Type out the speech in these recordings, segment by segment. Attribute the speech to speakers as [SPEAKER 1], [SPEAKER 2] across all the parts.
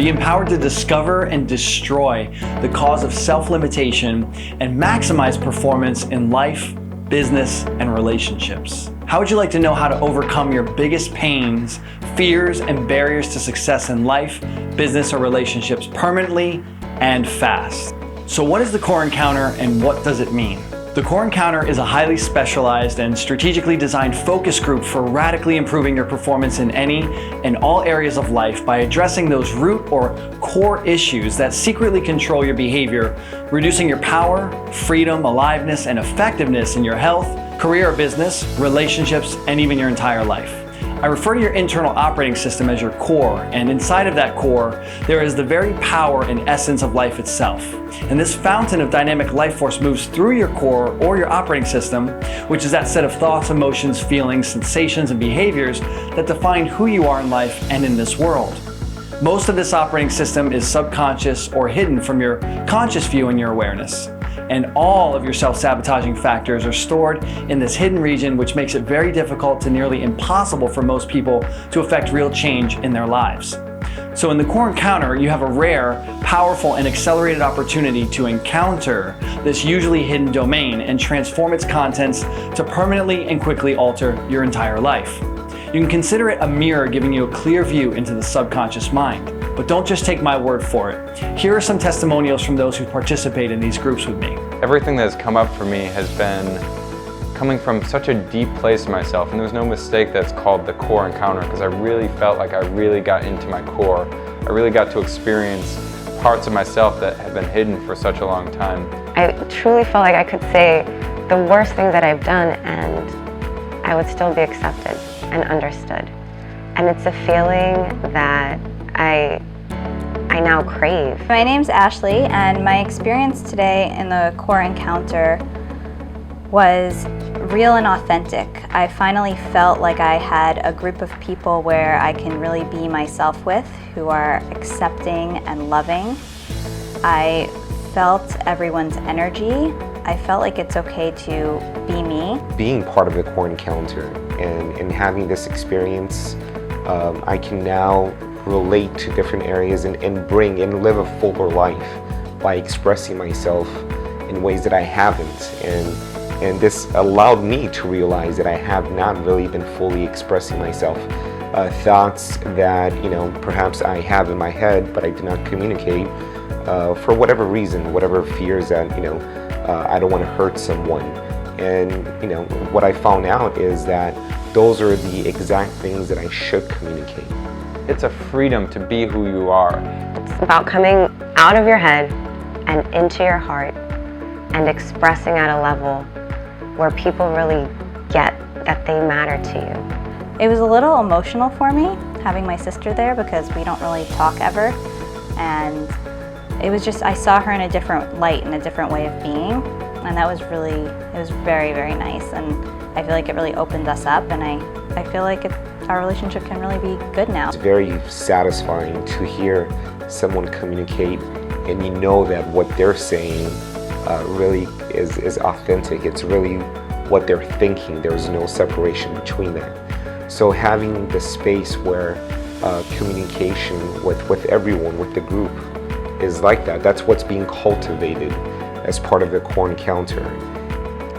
[SPEAKER 1] Be empowered to discover and destroy the cause of self-limitation and maximize performance in life, business, and relationships. How would you like to know how to overcome your biggest pains, fears, and barriers to success in life, business, or relationships permanently and fast? So what is the Core Encounter and what does it mean? The Core Encounter is a highly specialized and strategically designed focus group for radically improving your performance in any and all areas of life by addressing those root or core issues that secretly control your behavior, reducing your power, freedom, aliveness, and effectiveness in your health, career or business, relationships, and even your entire life. I refer to your internal operating system as your core, and inside of that core, there is the very power and essence of life itself. And this fountain of dynamic life force moves through your core or your operating system, which is that set of thoughts, emotions, feelings, sensations, and behaviors that define who you are in life and in this world. Most of this operating system is subconscious or hidden from your conscious view in your awareness. And all of your self-sabotaging factors are stored in this hidden region, which makes it very difficult to nearly impossible for most people to affect real change in their lives. So in the Core Encounter, you have a rare, powerful, and accelerated opportunity to encounter this usually hidden domain and transform its contents to permanently and quickly alter your entire life. You can consider it a mirror giving you a clear view into the subconscious mind. But don't just take my word for it. Here are some testimonials from those who participate in these groups with me.
[SPEAKER 2] Everything that has come up for me has been coming from such a deep place in myself, and there's no mistake that's called the Core Encounter, because I really felt like I really got into my core. I really got to experience parts of myself that have been hidden for such a long time.
[SPEAKER 3] I truly felt like I could say the worst thing that I've done and I would still be accepted and understood. And it's a feeling that I now crave.
[SPEAKER 4] My name's Ashley, and my experience today in the Core Encounter was real and authentic. I finally felt like I had a group of people where I can really be myself with, who are accepting and loving. I felt everyone's energy. I felt like it's okay to be me.
[SPEAKER 5] Being part of the Core Encounter and having this experience, I can now relate to different areas and bring and live a fuller life by expressing myself in ways that I haven't. And this allowed me to realize that I have not really been fully expressing myself. Thoughts that, perhaps I have in my head, but I do not communicate for whatever reason, whatever fears that, I don't want to hurt someone. And, what I found out is that those are the exact things that I should communicate.
[SPEAKER 2] It's a freedom to be who you are.
[SPEAKER 3] It's about coming out of your head and into your heart and expressing at a level where people really get that they matter to you.
[SPEAKER 4] It was a little emotional for me, having my sister there, because we don't really talk ever. And it was just, I saw her in a different light and a different way of being. And that was really, it was very, very nice. And I feel like it really opened us up, and I feel like our relationship can really be good now.
[SPEAKER 5] It's very satisfying to hear someone communicate and you know that what they're saying really is authentic. It's really what they're thinking. There's no separation between that. So having the space where communication with everyone, with the group, is like that. That's what's being cultivated as part of the Core Encounter.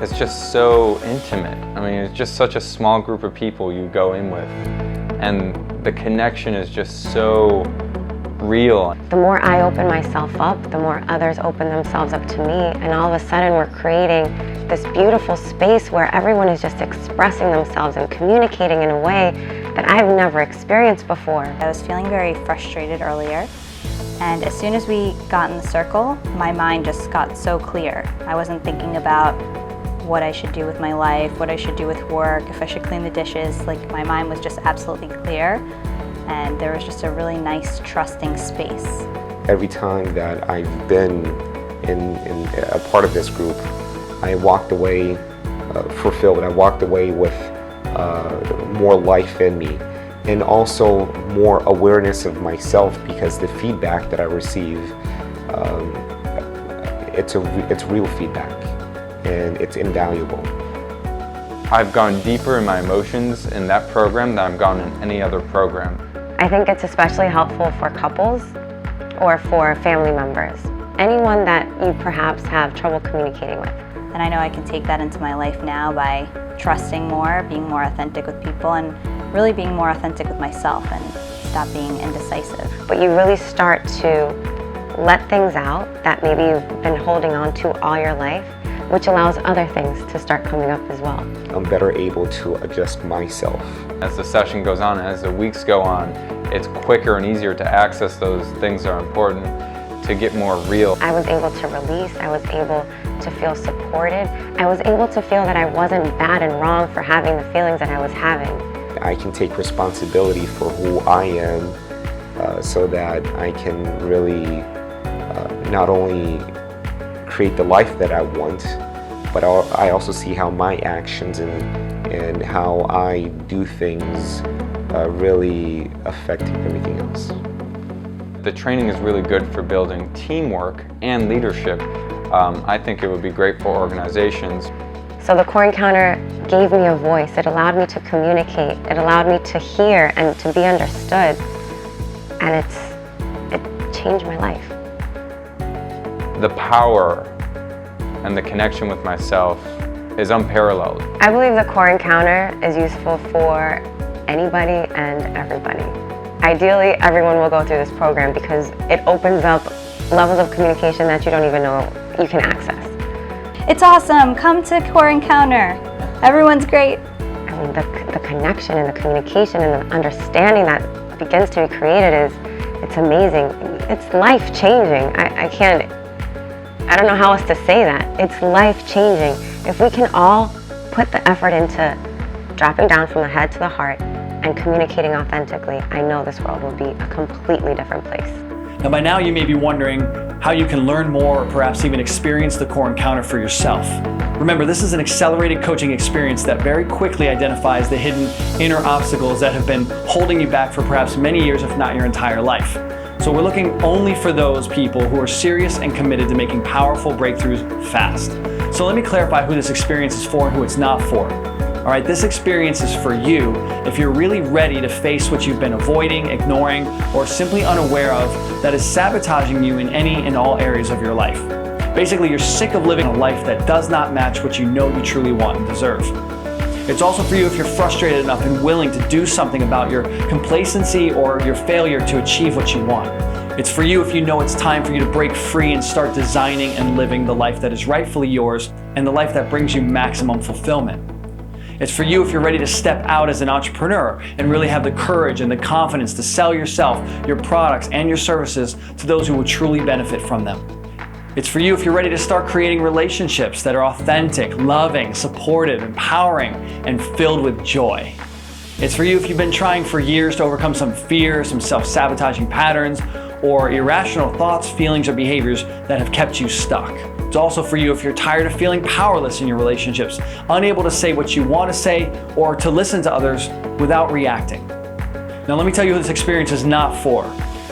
[SPEAKER 2] It's just so intimate. I mean, it's just such a small group of people you go in with, and the connection is just so real.
[SPEAKER 3] The more I open myself up, the more others open themselves up to me, and all of a sudden we're creating this beautiful space where everyone is just expressing themselves and communicating in a way that I've never experienced before.
[SPEAKER 4] I was feeling very frustrated earlier, and as soon as we got in the circle, my mind just got so clear. I wasn't thinking about what I should do with my life, what I should do with work, if I should clean the dishes. Like, my mind was just absolutely clear, and there was just a really nice, trusting space.
[SPEAKER 5] Every time that I've been in a part of this group, I walked away fulfilled. I walked away with more life in me, and also more awareness of myself, because the feedback that I receive, it's real feedback, and it's invaluable.
[SPEAKER 2] I've gone deeper in my emotions in that program than I've gone in any other program.
[SPEAKER 3] I think it's especially helpful for couples or for family members. Anyone that you perhaps have trouble communicating with.
[SPEAKER 4] And I know I can take that into my life now by trusting more, being more authentic with people, and really being more authentic with myself and stop being indecisive.
[SPEAKER 3] But you really start to let things out that maybe you've been holding on to all your life, which allows other things to start coming up as well.
[SPEAKER 5] I'm better able to adjust myself.
[SPEAKER 2] As the session goes on, as the weeks go on, it's quicker and easier to access those things that are important, to get more real.
[SPEAKER 3] I was able to release, I was able to feel supported, I was able to feel that I wasn't bad and wrong for having the feelings that I was having.
[SPEAKER 5] I can take responsibility for who I am so that I can really not only create the life that I want, but I also see how my actions and how I do things really affect everything else.
[SPEAKER 2] The training is really good for building teamwork and leadership. I think it would be great for organizations.
[SPEAKER 3] So the Core Encounter gave me a voice. It allowed me to communicate. It allowed me to hear and to be understood. And it changed my life.
[SPEAKER 2] The power and the connection with myself is unparalleled.
[SPEAKER 3] I believe the Core Encounter is useful for anybody and everybody. Ideally, everyone will go through this program because it opens up levels of communication that you don't even know you can access.
[SPEAKER 4] It's awesome. Come to Core Encounter. Everyone's great.
[SPEAKER 3] I mean, the connection and the communication and the understanding that begins to be created it's amazing. It's life-changing. I don't know how else to say that. It's life-changing. If we can all put the effort into dropping down from the head to the heart and communicating authentically, I know this world will be a completely different place.
[SPEAKER 1] Now by now you may be wondering how you can learn more or perhaps even experience the Core Encounter for yourself. Remember, this is an accelerated coaching experience that very quickly identifies the hidden inner obstacles that have been holding you back for perhaps many years, if not your entire life. So we're looking only for those people who are serious and committed to making powerful breakthroughs fast. So let me clarify who this experience is for and who it's not for. All right, this experience is for you if you're really ready to face what you've been avoiding, ignoring, or simply unaware of that is sabotaging you in any and all areas of your life. Basically, you're sick of living a life that does not match what you know you truly want and deserve. It's also for you if you're frustrated enough and willing to do something about your complacency or your failure to achieve what you want. It's for you if you know it's time for you to break free and start designing and living the life that is rightfully yours and the life that brings you maximum fulfillment. It's for you if you're ready to step out as an entrepreneur and really have the courage and the confidence to sell yourself, your products, and your services to those who will truly benefit from them. It's for you if you're ready to start creating relationships that are authentic, loving, supportive, empowering, and filled with joy. It's for you if you've been trying for years to overcome some fears, some self-sabotaging patterns, or irrational thoughts, feelings, or behaviors that have kept you stuck. It's also for you if you're tired of feeling powerless in your relationships, unable to say what you want to say, or to listen to others without reacting. Now let me tell you who this experience is not for.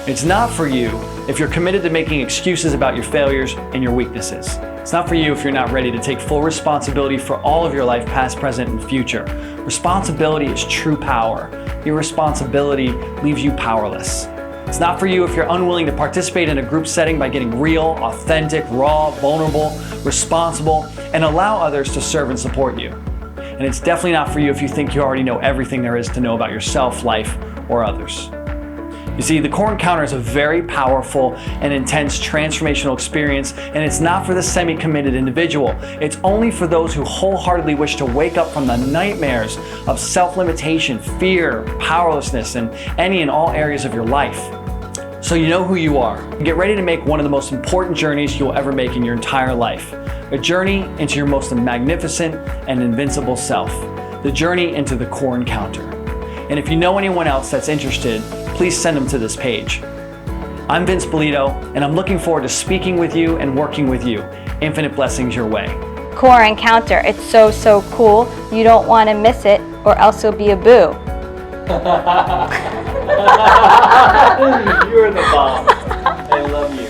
[SPEAKER 1] It's not for you if you're committed to making excuses about your failures and your weaknesses. It's not for you if you're not ready to take full responsibility for all of your life, past, present, and future. Responsibility is true power. Irresponsibility leaves you powerless. It's not for you if you're unwilling to participate in a group setting by getting real, authentic, raw, vulnerable, responsible, and allow others to serve and support you. And it's definitely not for you if you think you already know everything there is to know about yourself, life, or others. You see, the Core Encounter is a very powerful and intense transformational experience, and it's not for the semi-committed individual. It's only for those who wholeheartedly wish to wake up from the nightmares of self-limitation, fear, powerlessness, in any and all areas of your life. So you know who you are. Get ready to make one of the most important journeys you'll ever make in your entire life. A journey into your most magnificent and invincible self. The journey into the Core Encounter. And if you know anyone else that's interested, please send them to this page. I'm Vince Polito, and I'm looking forward to speaking with you and working with you. Infinite blessings your way.
[SPEAKER 4] Core Encounter. It's so, so cool. You don't want to miss it, or else you'll be a boo.
[SPEAKER 1] You're the bomb. I love you.